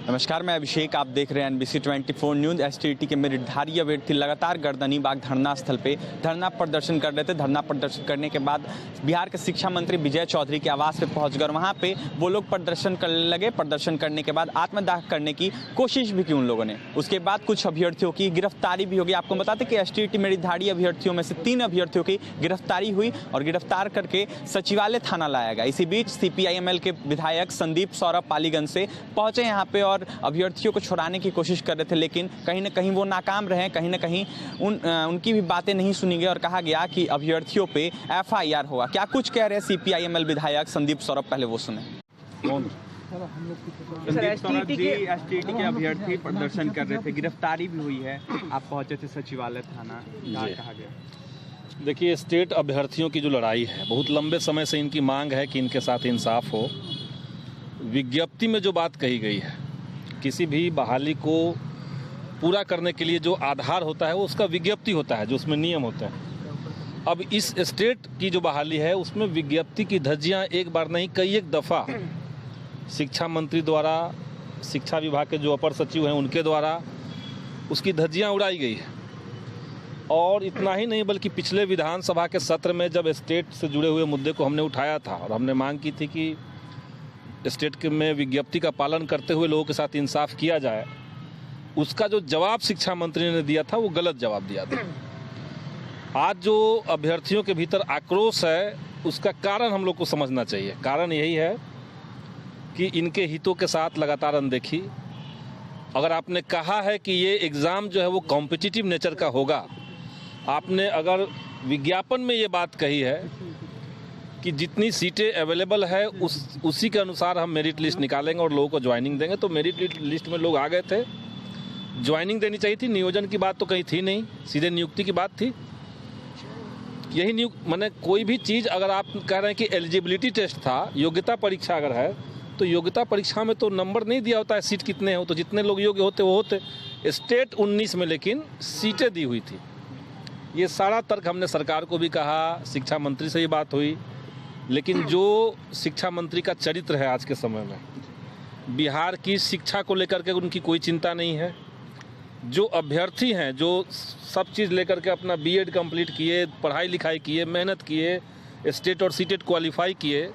नमस्कार, मैं अभिषेक। आप देख रहे हैं NBC 24 न्यूज़। STT के मेरिटधारी अभ्यर्थी लगातार गर्दनी बाग धरना स्थल पे धरना प्रदर्शन कर रहे थे। धरना प्रदर्शन करने के बाद बिहार के शिक्षा मंत्री विजय चौधरी के आवास पे पहुंच कर वहां पे वो लोग प्रदर्शन करने लगे। प्रदर्शन करने के बाद आत्मदाह करने की कोशिश भी की उन लोगों ने। उसके बाद कुछ अभ्यर्थियों की गिरफ्तारी भी होगी। आपको बताते कि STT मेरिटधारी अभ्यर्थियों में से 3 अभ्यर्थियों की गिरफ्तारी हुई और गिरफ्तार करके सचिवालय थाना लाया गया। इसी बीच CPIML के विधायक संदीप सौरभ पालीगंज से पहुंचे यहाँ पे और अभ्यर्थियों को छुड़ाने की कोशिश कर रहे थे, लेकिन कहीं ना कहीं वो नाकाम रहे। कहीं ना कहीं उनकी भी बातें नहीं सुनी गई और कहा गया कि अभ्यर्थियों पे FIR होगा। क्या कुछ कह रहे हैं CPIML विधायक संदीप सौरभ, पहले वो सुने। संदीप सौरभ जी, STT के अभ्यर्थी प्रदर्शन कर रहे थे, गिरफ्तारी भी हुई है, आप पहुंचे थे सचिवालय थाना, क्या कहा गया? देखिए, स्टेट अभ्यर्थियों की जो लड़ाई है, बहुत लंबे समय से इनकी मांग है कि इनके साथ इंसाफ हो। विज्ञप्ति में जो बात कही गई है, किसी भी बहाली को पूरा करने के लिए जो आधार होता है वो उसका विज्ञप्ति होता है, जो उसमें नियम होते हैं। अब इस स्टेट की जो बहाली है उसमें विज्ञप्ति की धज्जियां एक बार नहीं कई एक दफ़ा शिक्षा मंत्री द्वारा, शिक्षा विभाग के जो अपर सचिव हैं उनके द्वारा उसकी धज्जियां उड़ाई गई है। और इतना ही नहीं बल्कि पिछले विधानसभा के सत्र में जब स्टेट से जुड़े हुए मुद्दे को हमने उठाया था और हमने मांग की थी कि स्टेट के में विज्ञप्ति का पालन करते हुए लोगों के साथ इंसाफ किया जाए, उसका जो जवाब शिक्षा मंत्री ने दिया था वो गलत जवाब दिया था। आज जो अभ्यर्थियों के भीतर आक्रोश है उसका कारण हम लोग को समझना चाहिए। कारण यही है कि इनके हितों के साथ लगातार अनदेखी। अगर आपने कहा है कि ये एग्ज़ाम जो है वो कॉम्पिटिटिव नेचर का होगा, आपने अगर विज्ञापन में ये बात कही है कि जितनी सीटें अवेलेबल है उसी के अनुसार हम मेरिट लिस्ट निकालेंगे और लोगों को ज्वाइनिंग देंगे, तो मेरिट लिस्ट में लोग आ गए थे। ज्वाइनिंग देनी चाहिए थी, नियोजन की बात तो कहीं थी नहीं, सीधे नियुक्ति की बात थी। यही माने कोई भी चीज़ अगर आप कह रहे हैं कि एलिजिबिलिटी टेस्ट था, योग्यता परीक्षा अगर है, तो योग्यता परीक्षा में तो नंबर नहीं दिया होता है सीट कितने हो, तो जितने लोग योग्य होते वो होते। स्टेट 19 में लेकिन सीटें दी हुई थी। ये सारा तर्क हमने सरकार को भी कहा, शिक्षा मंत्री से ही बात हुई, लेकिन जो शिक्षा मंत्री का चरित्र है आज के समय में, बिहार की शिक्षा को लेकर के उनकी कोई चिंता नहीं है। जो अभ्यर्थी हैं, जो सब चीज़ लेकर के अपना B.Ed कंप्लीट किए, पढ़ाई लिखाई किए, मेहनत किए, स्टेट और सीटेट क्वालिफाई किए,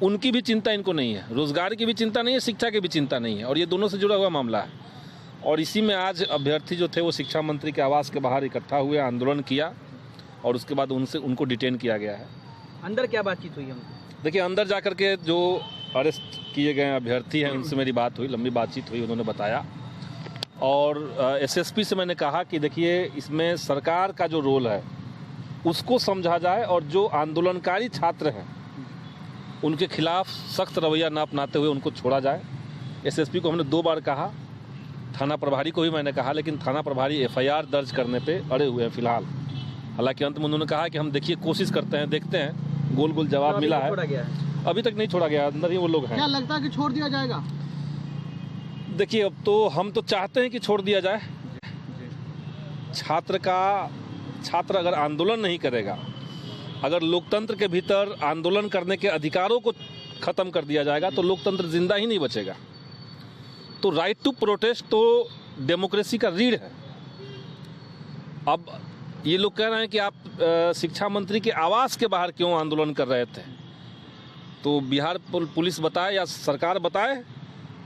उनकी भी चिंता इनको नहीं है। रोज़गार की भी चिंता नहीं है, शिक्षा की भी चिंता नहीं है, और ये दोनों से जुड़ा हुआ मामला है। और इसी में आज अभ्यर्थी जो थे वो शिक्षा मंत्री के आवास के बाहर इकट्ठा हुए, आंदोलन किया और उसके बाद उनको डिटेन किया गया है। अंदर क्या बातचीत हुई? हम देखिए, अंदर जाकर के जो अरेस्ट किए गए अभ्यर्थी हैं उनसे मेरी बात हुई, लंबी बातचीत हुई, उन्होंने बताया। और SSP से मैंने कहा कि देखिए, इसमें सरकार का जो रोल है उसको समझा जाए और जो आंदोलनकारी छात्र हैं उनके खिलाफ सख्त रवैया न अपनाते हुए उनको छोड़ा जाए। SSP को हमने 2 बार कहा, थाना प्रभारी को भी मैंने कहा, लेकिन थाना प्रभारी FIR दर्ज करने पे अड़े हुए हैं फिलहाल। हालांकि अंत में उन्होंने कहा कि हम देखिए कोशिश करते हैं, देखते हैं। गोल गोल जवाब मिला है, अभी तक नहीं छोड़ा गया, अंदर ही वो लोग हैं। क्या लगता है कि छोड़ दिया जाएगा? देखिए, अब तो हम तो चाहते हैं कि छोड़ दिया जाए। छात्र अगर आंदोलन नहीं करेगा, अगर लोकतंत्र के भीतर आंदोलन करने के अधिकारों को खत्म कर दिया जाएगा तो लोकतंत्र जिंदा ही नहीं बचेगा। तो राइट टू प्रोटेस्ट तो डेमोक्रेसी का रीढ़ है। अब ये लोग कह रहे हैं कि आप शिक्षा मंत्री के आवास के बाहर क्यों आंदोलन कर रहे थे, तो बिहार पुलिस बताए या सरकार बताए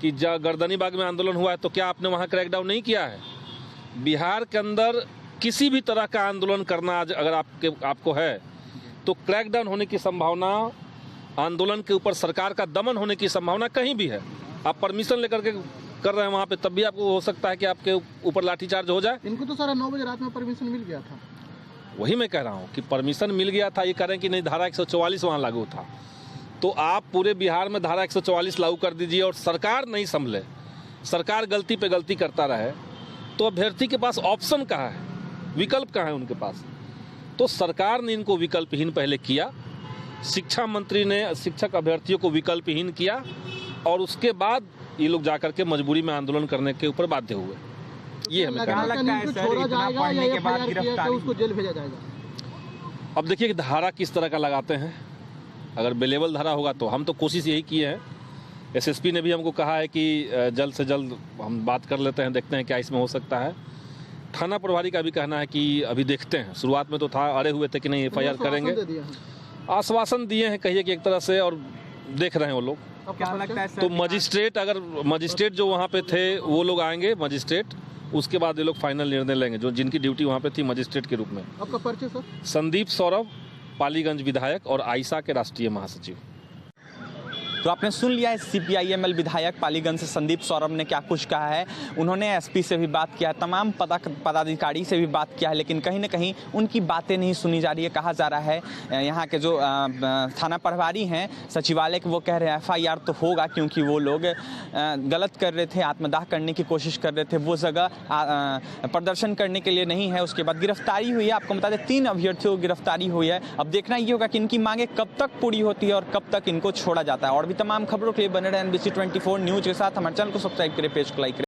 कि गर्दनी बाग में आंदोलन हुआ है तो क्या आपने वहाँ क्रैकडाउन नहीं किया है? बिहार के अंदर किसी भी तरह का आंदोलन करना अगर आपको है तो क्रैकडाउन होने की संभावना, आंदोलन के ऊपर सरकार का दमन होने की संभावना कहीं भी है। आप परमिशन लेकर के कर रहे हैं वहाँ पे, तब भी आपको हो सकता है कि आपके ऊपर लाठीचार्ज हो जाए। इनको तो सारा 9 बजे रात में परमिशन मिल गया था। वही मैं कह रहा हूँ कि परमिशन मिल गया था। ये कह रहे हैं कि नहीं, धारा 144 वहाँ लागू था। तो आप पूरे बिहार में धारा 144 लागू कर दीजिए और सरकार नहीं संभले, सरकार गलती पे गलती करता रहे, तो अभ्यर्थी के पास ऑप्शन कहाँ है, विकल्प कहाँ है उनके पास? तो सरकार ने इनको विकल्पहीन पहले किया, शिक्षा मंत्री ने शिक्षक अभ्यर्थियों को विकल्पहीन किया और उसके बाद ये लोग जाकर के मजबूरी में आंदोलन करने के ऊपर बाध्य हुए। ये हमें कहना लगता है छोड़ा जाएगा या FIR उसको जेल भेजा जाएगा? अब देखिए कि धारा किस तरह का लगाते हैं। अगर बेलेबल धारा होगा तो हम तो कोशिश यही किए हैं एसएसपी ने भी हमको कहा है कि जल्द से जल्द हम बात कर लेते हैं, देखते हैं क्या इसमें हो सकता है। थाना प्रभारी का भी कहना है कि अभी देखते हैं, शुरुआत में तो था अड़े हुए थे कि नहीं एफआईआर करेंगे, आश्वासन दिए हैं कहिए कि एक तरह से, और देख रहे हैं वो लोग। क्या लगता है तो मजिस्ट्रेट, अगर मजिस्ट्रेट जो वहाँ पे थे वो लोग आएंगे मजिस्ट्रेट, उसके बाद ये लोग फाइनल निर्णय लेंगे, जो जिनकी ड्यूटी वहाँ पे थी मजिस्ट्रेट के रूप में। आपका परिचय सर? संदीप सौरभ, पालीगंज विधायक और आइसा के राष्ट्रीय महासचिव। तो आपने सुन लिया है सीपीआईएमएल विधायक पालीगंज से संदीप सौरभ ने क्या कुछ कहा है। उन्होंने एसपी से भी बात किया है, तमाम पदाधिकारी से भी बात किया है, लेकिन कहीं ना कहीं उनकी बातें नहीं सुनी जा रही है। कहा जा रहा है यहाँ के जो थाना प्रभारी हैं सचिवालय के, वो कह रहे हैं एफआईआर तो होगा, क्योंकि वो लोग गलत कर रहे थे, आत्मदाह करने की कोशिश कर रहे थे, वो जगह प्रदर्शन करने के लिए नहीं है। उसके बाद गिरफ्तारी हुई है, आपको बता दें 3 अभ्यर्थियों की गिरफ्तारी हुई है। अब देखना ये होगा कि इनकी मांगे कब तक पूरी होती है और कब तक इनको छोड़ा जाता है। और भी तमाम खबरों के लिए बने रहे NBC 24 न्यूज के साथ। हमारे चैनल को सब्सक्राइब करें, पेज को लाइक करें।